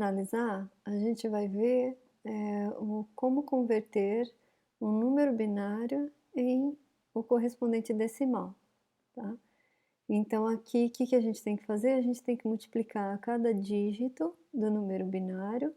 analisar, a gente vai ver, como converter um número binário em o correspondente decimal, tá. Então aqui, o que que a gente tem que fazer? A gente tem que multiplicar cada dígito do número binário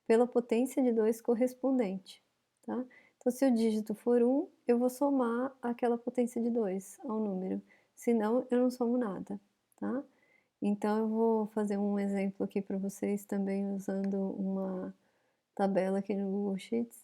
pela potência de 2 correspondente, tá. Então se o dígito for 1, eu vou somar aquela potência de 2 ao número, senão eu não somo nada, tá. Então eu vou fazer um exemplo aqui para vocês também usando uma tabela aqui no Google Sheets.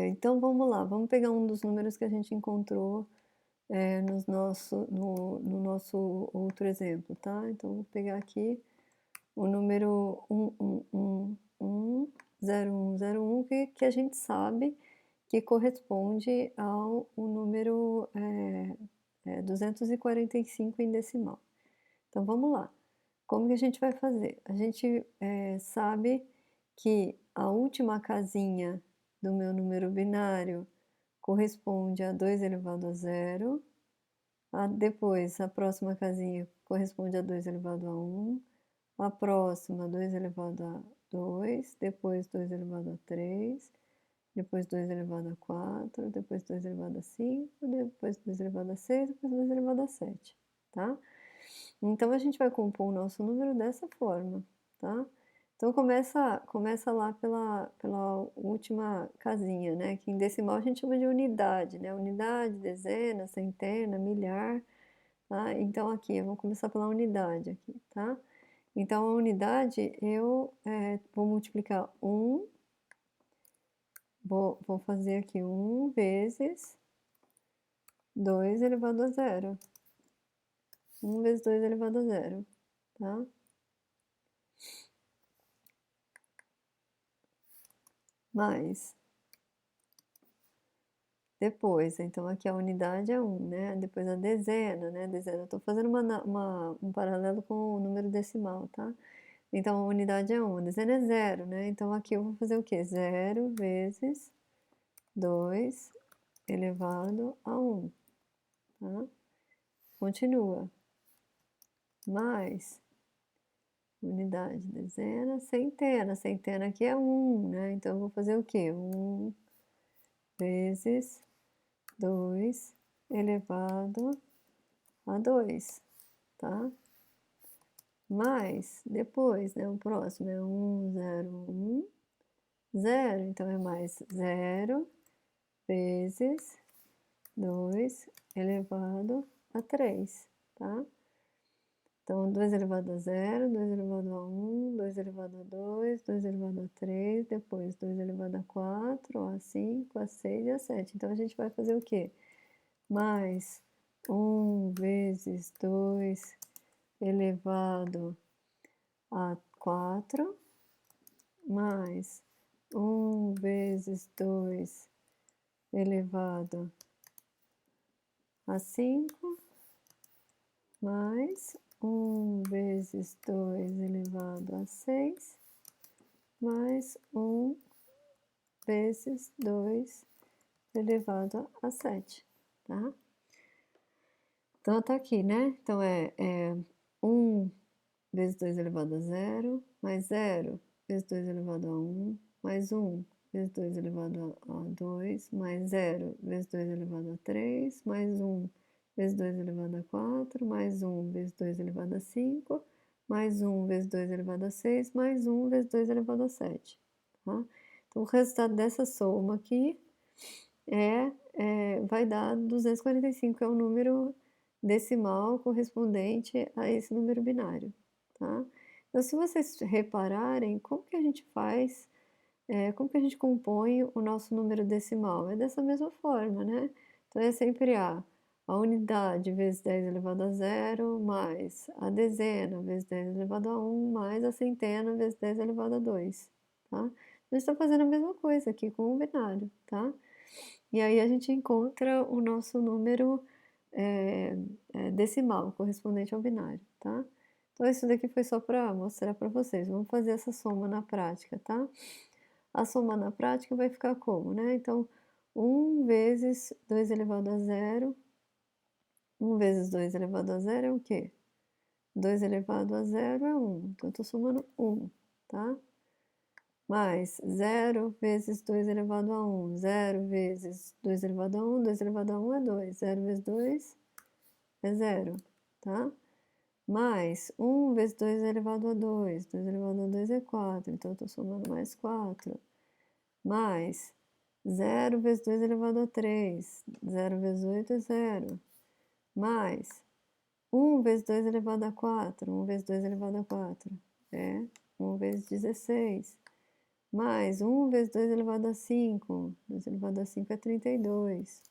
Então vamos lá, vamos pegar um dos números que a gente encontrou, no nosso outro exemplo, tá. Então vou pegar aqui o número 1110101, que a gente sabe que corresponde ao o número, 245 em decimal. Então vamos lá. Como que a gente vai fazer? A gente, sabe que a última casinha do meu número binário corresponde a 2 elevado a zero, depois a próxima casinha corresponde a 2 elevado a um, a próxima 2 elevado a 2, depois 2 elevado a 3, depois 2 elevado a 4, depois 2 elevado a 5, depois 2 elevado a 6, depois 2 elevado a 7, tá? Então a gente vai compor o nosso número dessa forma, tá? Então começa lá pela última casinha, né, que em decimal a gente chama de unidade, né, unidade, dezena, centena, milhar, tá? Então aqui, vamos começar pela unidade aqui, tá? Então a unidade eu, vou multiplicar vou fazer aqui 1 vezes 2 elevado a zero. 1 vezes 2 elevado a zero, tá? Mais depois, então aqui a unidade é 1, né, depois a dezena, né, dezena, eu estou fazendo um paralelo com o número decimal, tá. Então a unidade é 1, a dezena é zero, né, então aqui eu vou fazer o quê? Zero vezes 2 elevado a 1, tá. Continua, mais unidade, dezena, centena, centena aqui é 1, né, então eu vou fazer o quê? 1 vezes 2 elevado a 2, tá. Mais depois, né, o próximo é 0, então é mais zero vezes 2 elevado a 3, tá. Então 2 elevado a zero, 2 elevado a 1, 2 elevado a 2, 2 elevado a 3, depois 2 elevado a 4, a 5, a 6 e a 7. Então a gente vai fazer o quê? Mais 1 vezes 2 elevado a 4, mais 1 vezes 2 elevado a 5, mais 1 vezes 2 elevado a 6, mais 1 vezes 2 elevado a 7, tá. Então tá aqui, né, então é 1 vezes 2 elevado a zero, mais zero vezes 2 elevado a 1, mais 1 vezes 2 elevado a 2, mais zero vezes 2 elevado a 3, mais 1 vezes 2 elevado a 4, mais 1 vezes 2 elevado a 5, mais 1 vezes 2 elevado a 6, mais 1 vezes 2 elevado a 7, tá. Então o resultado dessa soma aqui vai dar 245, que é o número decimal correspondente a esse número binário, tá. Então se vocês repararem, como que a gente faz, como que a gente compõe o nosso número decimal? É dessa mesma forma, né. Então é sempre a unidade vezes 10 elevado a zero, mais a dezena vezes 10 elevado a um, mais a centena vezes 10 elevado a 2, tá. A gente está fazendo a mesma coisa aqui com o binário, tá. E aí a gente encontra o nosso número, decimal, correspondente ao binário, tá. Então isso daqui foi só para mostrar para vocês, vamos fazer essa soma na prática, tá. A soma na prática vai ficar como, né, então 1 vezes 2 elevado a zero, 1 vezes 2 elevado a zero é o quê? 2 elevado a 0 é 1, então eu estou somando 1, tá? Mais 0 vezes 2 elevado a 1, 0 vezes 2 elevado a 1, 2 elevado a 1 é 2, 0 vezes 2 é 0, tá? Mais 1 vezes 2 elevado a 2, 2 elevado a 2 é 4, então eu estou somando mais 4. Mais 0 vezes 2 elevado a 3, 0 vezes 8 é 0. Mais 1 vezes 2 elevado a 4, 1 vezes 2 elevado a 4 é 1 vezes 16. Mais 1 vezes 2 elevado a 5, 2 elevado a 5 é 32.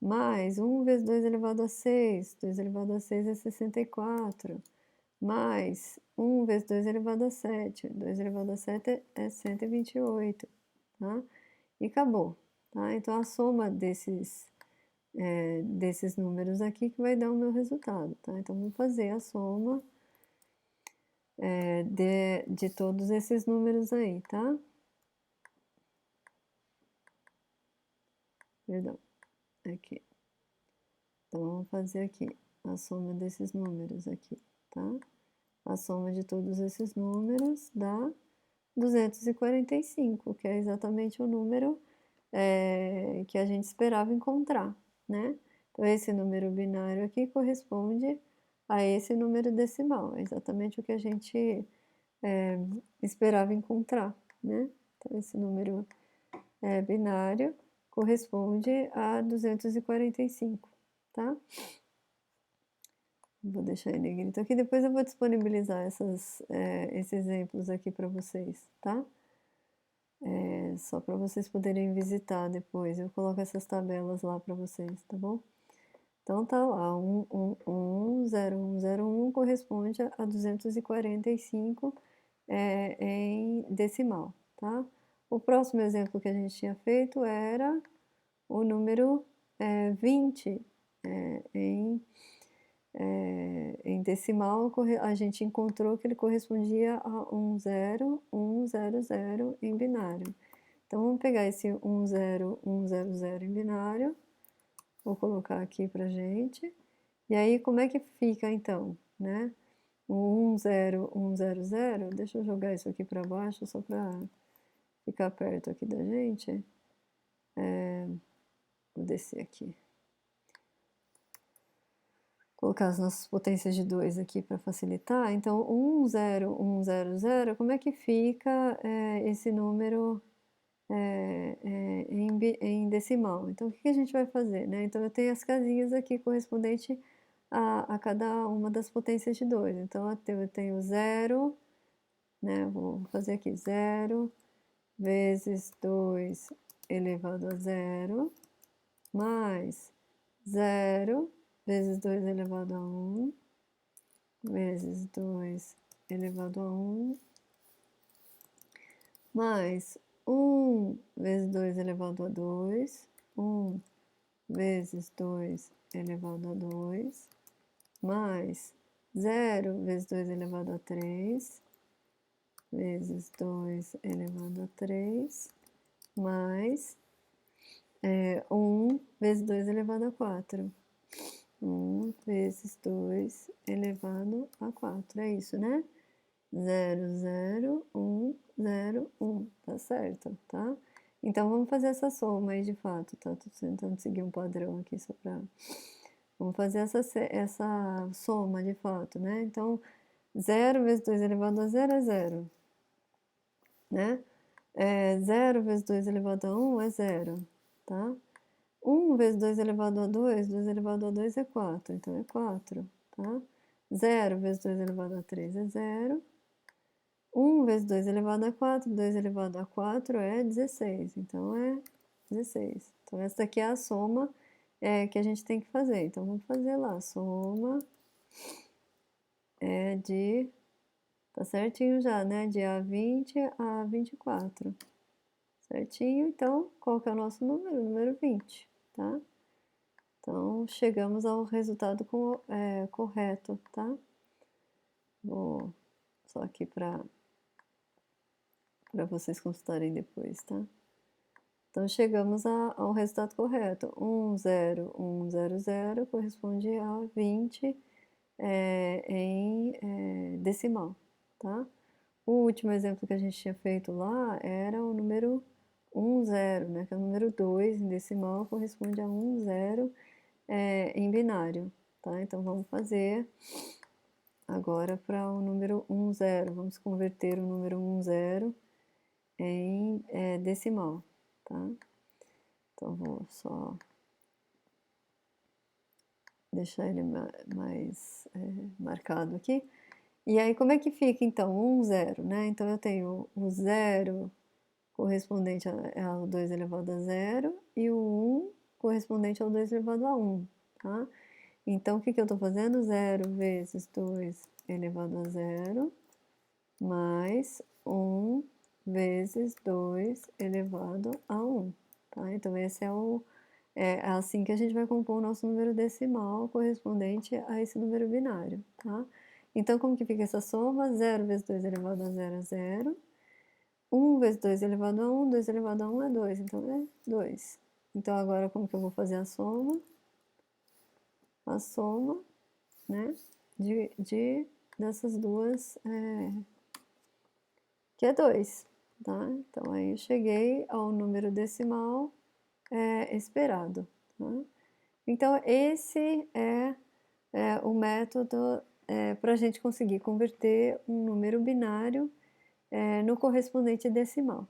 Mais 1 vezes 2 elevado a 6, 2 elevado a 6 é 64. Mais 1 vezes 2 elevado a 7, 2 elevado a 7 é 128, tá? E acabou, tá? Então, a soma desses números aqui que vai dar o meu resultado, tá? Então, vamos fazer a soma de todos esses números aí, tá? Perdão, aqui. Então, vamos fazer aqui a soma desses números aqui, tá? A soma de todos esses números dá 245, que é exatamente o número que a gente esperava encontrar, né? Então, esse número binário aqui corresponde a esse número decimal, é exatamente o que a gente esperava encontrar, né? Então, esse número binário corresponde a 245, tá? Vou deixar em negrito aqui, depois eu vou disponibilizar esses exemplos aqui para vocês, tá? Só para vocês poderem visitar depois, eu coloco essas tabelas lá para vocês, tá bom? Então tá lá, 10101 corresponde a 245 em decimal, tá? O próximo exemplo que a gente tinha feito era o número 20 em decimal, a gente encontrou que ele correspondia a 10100 em binário. Então, vamos pegar esse 10100 em binário, vou colocar aqui pra gente, e aí como é que fica então, né? O 10100, deixa eu jogar isso aqui para baixo só para ficar perto aqui da gente. Vou descer aqui. Colocar as nossas potências de 2 aqui para facilitar. Então, 10100, como é que fica esse número em decimal? Então, o que a gente vai fazer, né? Então, eu tenho as casinhas aqui correspondente a cada uma das potências de 2. Então, eu tenho 0, né? Vou fazer aqui 0 vezes 2 elevado a 0, mais 0 vezes 2 elevado a 1, vezes 2 elevado a 1, mais 1 vezes 2 elevado a 2, 1 vezes 2 elevado a 2, mais 0 vezes 2 elevado a 3, vezes 2 elevado a 3, mais 1 vezes 2 elevado a 4. 1 vezes 2 elevado a 4. É isso, né? 0, 0, 1, 0, 1. Tá certo, tá? Então, vamos fazer essa soma aí de fato, tá? Tô tentando seguir um padrão aqui só pra... Vamos fazer essa soma de fato, né? Então, 0 vezes 2 elevado a 0 é 0, né? 0 vezes 2 elevado a 1 é 0, tá? 1 vezes 2 elevado a 2, 2 elevado a 2 é 4, então é 4, tá? 0 vezes 2 elevado a 3 é 0. 1 vezes 2 elevado a 4, 2 elevado a 4 é 16, então é 16. Então, essa daqui é a soma que a gente tem que fazer. Então, vamos fazer lá, soma de... Tá certinho já, né? De A20 a 24. Certinho? Então, qual que é o nosso número? Número 20, tá? Então, chegamos ao resultado correto, tá? Vou só aqui para vocês consultarem depois, tá? Então, chegamos ao resultado correto. 10100 corresponde a 20 em decimal, tá? O último exemplo que a gente tinha feito lá era o número 10, né? Que é o número 2 em decimal, corresponde a 10 em binário, tá? Então vamos fazer agora para o número 10. Vamos converter o número 10 em decimal, tá? Então vou só deixar ele mais marcado aqui. E aí, como é que fica, então? 10, né? Então, eu tenho o 0 correspondente ao 2 elevado a 0 e o 1 correspondente ao 2 elevado a 1, tá? Então, o que eu estou fazendo? 0 vezes 2 elevado a 0 mais 1 vezes 2 elevado a 1, tá? Então, esse é assim que a gente vai compor o nosso número decimal correspondente a esse número binário, tá? Então, como que fica essa soma? 0 vezes 2 elevado a 0 é 0. 1 vezes 2 elevado a 1, 2 elevado a 1 é 2, então é 2. Então, agora como que eu vou fazer a soma? A soma, né, dessas duas, que é 2, tá? Então, aí eu cheguei ao número decimal esperado, tá? Então, esse é o método para a gente conseguir converter um número binário no correspondente decimal.